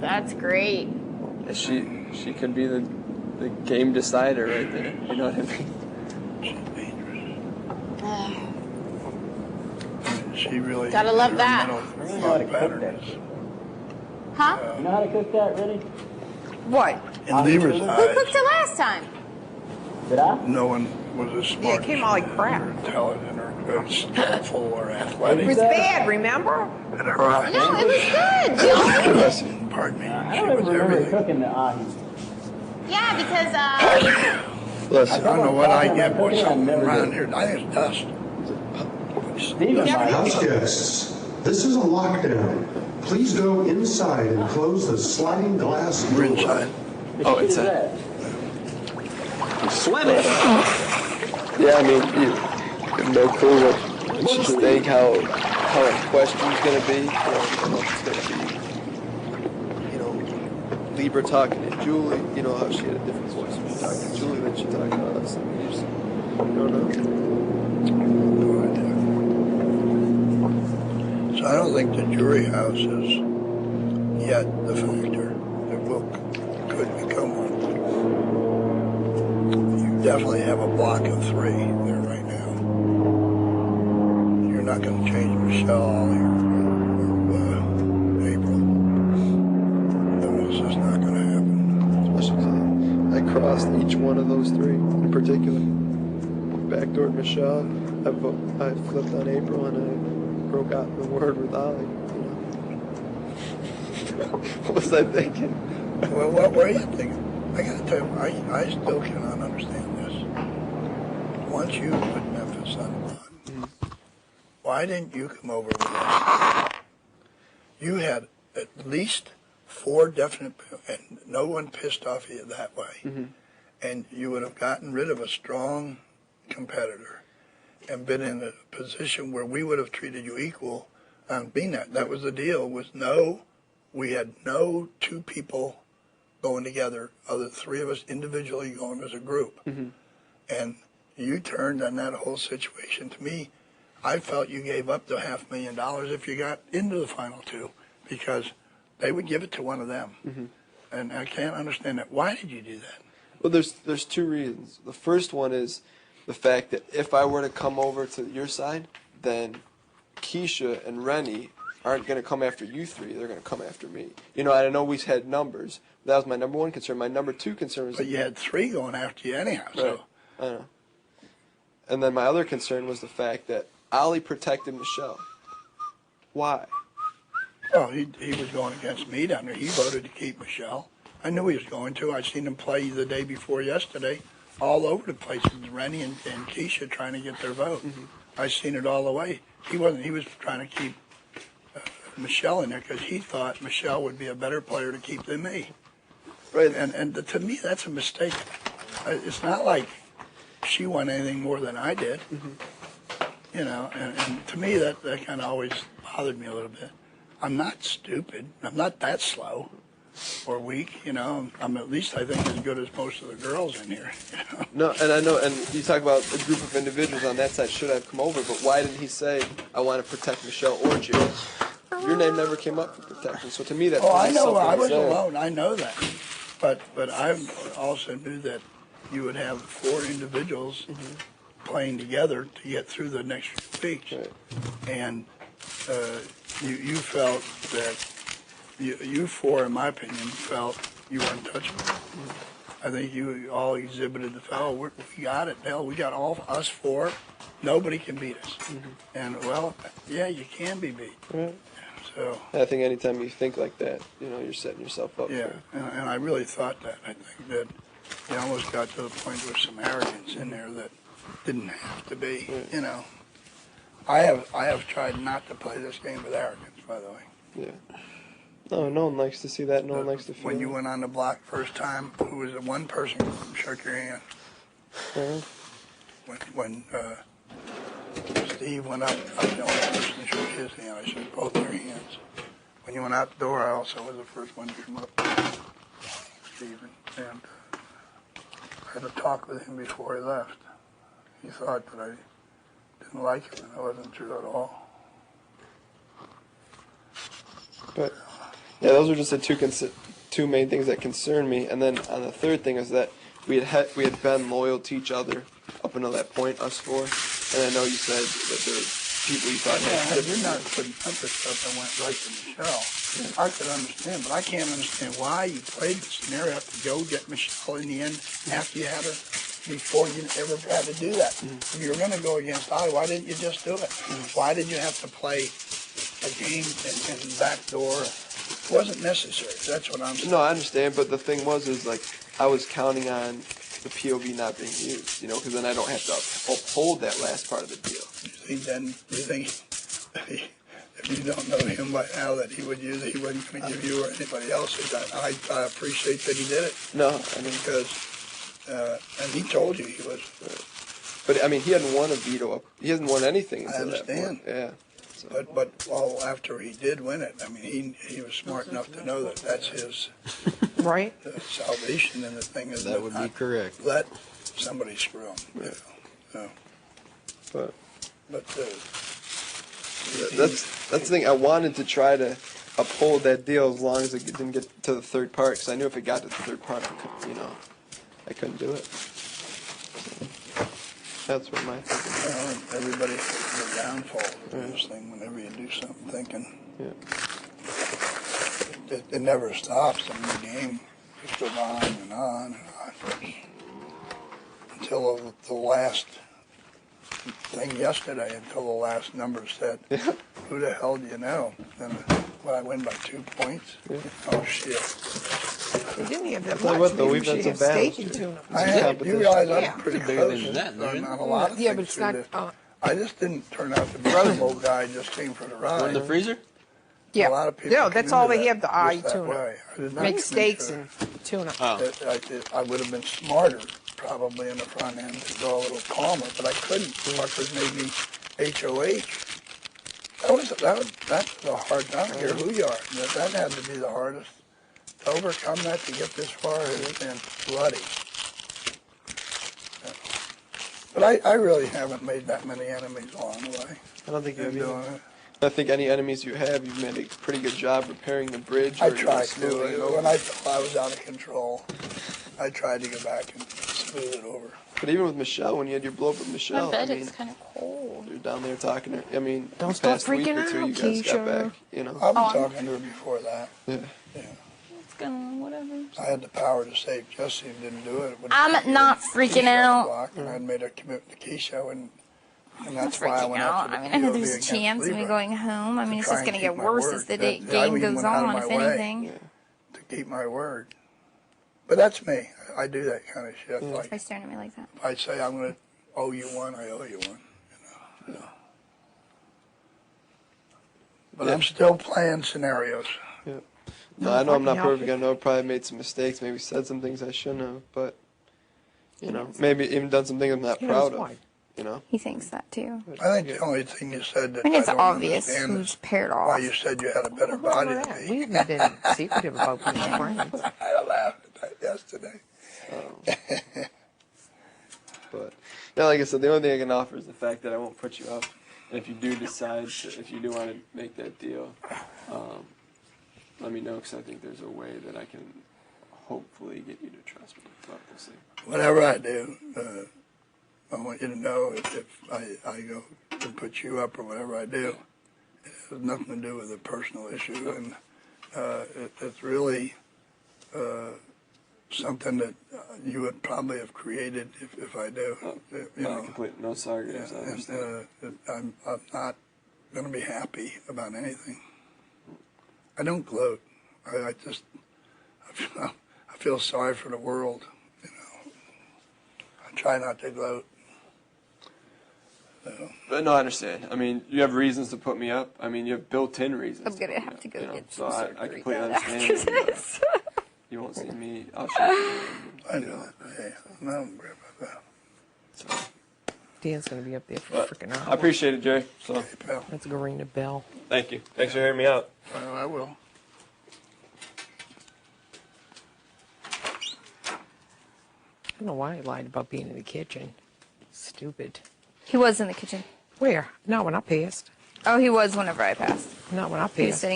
That's great. She could be the game decider right there. You know what I mean? She really Gotta love that. You know how to cook that. Huh? You know how to cook that, really? What? In Lieber's Who eyes, cooked it last time? Did I? no one was as smart. Yeah, it came out like crap. Or intelligent or skillful or athletic. It was bad, remember? In her eyes. No, it was good. Listen, pardon me. I She don't was even remember everything. cooking the ahi. Yeah, because Listen, I don't know what I get with I've something never around did. here. I think it's dust. Steve and I. House guests, this is a lockdown. Please go inside and close the sliding glass We're door. inside. Oh, Shit is inside. that? Swimming. Yeah, I mean, you have no clue what you think, how a question's going to be. You know if it's going to be, Lieber talking to Julie, how she had a different voice when she talked to Julie than she talked to us. I mean, you just don't know. So I don't think the jury house is yet the factor that could become one. You definitely have a block of 3 there right now. You're not going to change Michelle or April. No, it's just not going to happen. Especially 'cause I crossed each one of those 3 in particular. Backdoored Michelle, I flipped on April, and I broke out the word with Ollie. What was I thinking? Well, what were you thinking? I got to tell you, I still cannot understand this. Once you put Memphis on the block, why didn't you come over with us? You had at least 4 definite, and no one pissed off you that way. And you would have gotten rid of a strong competitor and been in a position where we would have treated you equal on being that. That was the deal. We had no 2 people going together, other 3 of us individually going as a group. And you turned on that whole situation. To me, I felt you gave up the $500,000 if you got into the final 2, because they would give it to one of them. And I can't understand that. Why did you do that? Well, there's 2 reasons. The first one is the fact that if I were to come over to your side, then Keisha and Rennie aren't going to come after you 3. They're going to come after me. I know we had numbers. That was my number 1 concern. My number 2 concern was... But you had 3 going after you anyhow, so... Right. I know. And then my other concern was the fact that Ollie protected Michelle. Why? Well, he was going against me down there. He voted to keep Michelle. I knew he was going to. I'd seen him play the day before yesterday all over the place with Rennie and Keisha trying to get their vote. I seen it all the way. He was trying to keep Michelle in there because he thought Michelle would be a better player to keep than me. Right. And to me, that's a mistake. It's not like she won anything more than I did. And to me, that kind of always bothered me a little bit. I'm not stupid. I'm not that slow or weak, I'm at least, I think, as good as most of the girls in here. No, and I know, and you talk about a group of individuals on that side should have come over, but why didn't he say, I want to protect Michelle or Jerry? Your name never came up for protection, so to me that's... I know, I was alone, I know that. But I also knew that you would have 4 individuals playing together to get through the next few weeks. Right. And you felt that you 4, in my opinion, felt you were untouchable. I think you all exhibited the we got it. Hell, we got all us 4. Nobody can beat us. And well, yeah, you can be beat. Right. So I think anytime you think like that, you're setting yourself up. yeah, and I really thought that. I think that you almost got to the point where some arrogance in there that didn't have to be. Right. I have tried not to play this game with arrogance, by the way. Yeah. No one likes to see that. No one likes to feel When you that. went on the block first time, who was the one person who shook your hand? When Steve went up, I was the only person who shook his hand. I shook both their hands. When you went out the door, I also was the first one to come up, Stephen. And I had a talk with him before he left. He thought that I didn't like him, and that wasn't true at all. But Yeah, those were just the two main things that concerned me. And then on the third thing is that we had been loyal to each other up until that point, us four. And I know you said that there were people you thought had You're not putting up with stuff that went right to Michelle. I could understand, but I can't understand why you played the scenario after Joe get Michelle in the end after you had her before you ever had to do that. If you were going to go against I, why didn't you just do it? Why did you have to play a game and backdoor? It wasn't necessary. That's what I'm saying. No, I understand, but the thing is like, I was counting on the POV not being used, because then I don't have to uphold that last part of the deal. You think if you don't know him by now that he would use it, he wasn't going to give you or anybody else. I appreciate that he did it. No, I mean, because, and he told you he was. But I mean, he hadn't won a veto up. He hasn't won anything I until that understand. point. Yeah. So. But all after he did win it, I mean, he was smart enough to know that that's his Right. salvation, and the thing is That would be correct. Let somebody screw him. Yeah. So, But that's the thing. I wanted to try to uphold that deal as long as it didn't get to the third part, because I knew if it got to the third part, I couldn't do it. That's what my thinking. everybody the downfall of this thing. Whenever you do something thinking, it never stops. I mean, the game just goes on and on and on until the last thing yesterday, until the last number said, "Who the hell do you know?" And when I win by 2 points, oh shit! They didn't have that Tell you much. what, though, we've Maybe had we some should have battles, stayed in too. tune-up. You realize I'm Yeah. pretty Bigger close than that, isn't on it? a lot of Yeah, things but it's through not. this. I just didn't turn out to be some old guy. I just came for the ride. One in the freezer? Yeah. A lot of people No, come that's into all they that have, the eye just that tuna. way. I did not Make make steaks sure and tuna. Oh. that I would have been smarter probably in the front end to go a little calmer, but I couldn't. Fuckers made me HOH. That's the hard time. I don't care who you are. That had to be the hardest. To overcome that, to get this far, has been bloody. But I really haven't made that many enemies along the way. I don't think you in have doing either. it. I think any enemies you have, you've made a pretty good job repairing the bridge. I or tried smoothing it to. over. When I thought I was out of control, I tried to go back and smooth it over. But even with Michelle, when you had your blow up with Michelle, My bed I mean, is kind of cold. you're down there talking to her. I mean, Don't the stop past week freaking or two, out, you guys got Keisha. back. You know. I've been Oh, I'm- talking to her before that. Yeah. It's gonna whatever. I had the power to save Jesse and didn't do it. It would've I'm put not Keisha freaking on the out. block, and I'd made a commitment to Keisha, and that's I'm why I freaking went out. after the I mean, I know POV there's a against chance of me Libra going home. I mean, to it's try just and gonna get keep my worse word. as the That- I game even goes went out of on, my if way. anything. to keep my word. But that's me. I do that kind of shit. Why Like, staring at me like that? if I say I'm going to owe you one, I owe you one. You know. But I'm still playing scenarios. No, I know I'm not fucking perfect. I know I probably made some mistakes. Maybe said some things I shouldn't have. But maybe even done some things I'm not He knows proud why. of. You know. He thinks that too. I think the only thing you said that I mean, it's don't obvious understand who's is paired why off. you said you had a better What's wrong body with than that? me. We've been secretive about being friends. I laughed at that yesterday. But yeah, like I said, the only thing I can offer is the fact that I won't put you up. And if you do decide, if you do want to make that deal, let me know, because I think there's a way that I can hopefully get you to trust me. But we'll see. Whatever I do, I want you to know if I go to put you up or whatever I do, it has nothing to do with a personal issue, and it's really something that you would probably have created if I do. No sarcasms. I understand. I'm not going to be happy about anything. I don't gloat. I feel sorry for the world. I try not to gloat. But no, I understand. I mean, you have reasons to put me up. I mean, you have built-in reasons. I'm gonna put me have up, to go you know? get So some I surgery completely done understand. after that, this. you won't see me. I'll show you. I know that. Hey, I don't worry about that. Dan's going to be up there for a freaking hour. I appreciate it, Jerry. So, Hey, pal. Let's go ring the bell. thank you. Thanks for hearing me out. Well, I will. I don't know why I lied about being in the kitchen. Stupid. He was in the kitchen. Where? Not when I passed. Oh, he was whenever I passed. Not when I He was passed. sitting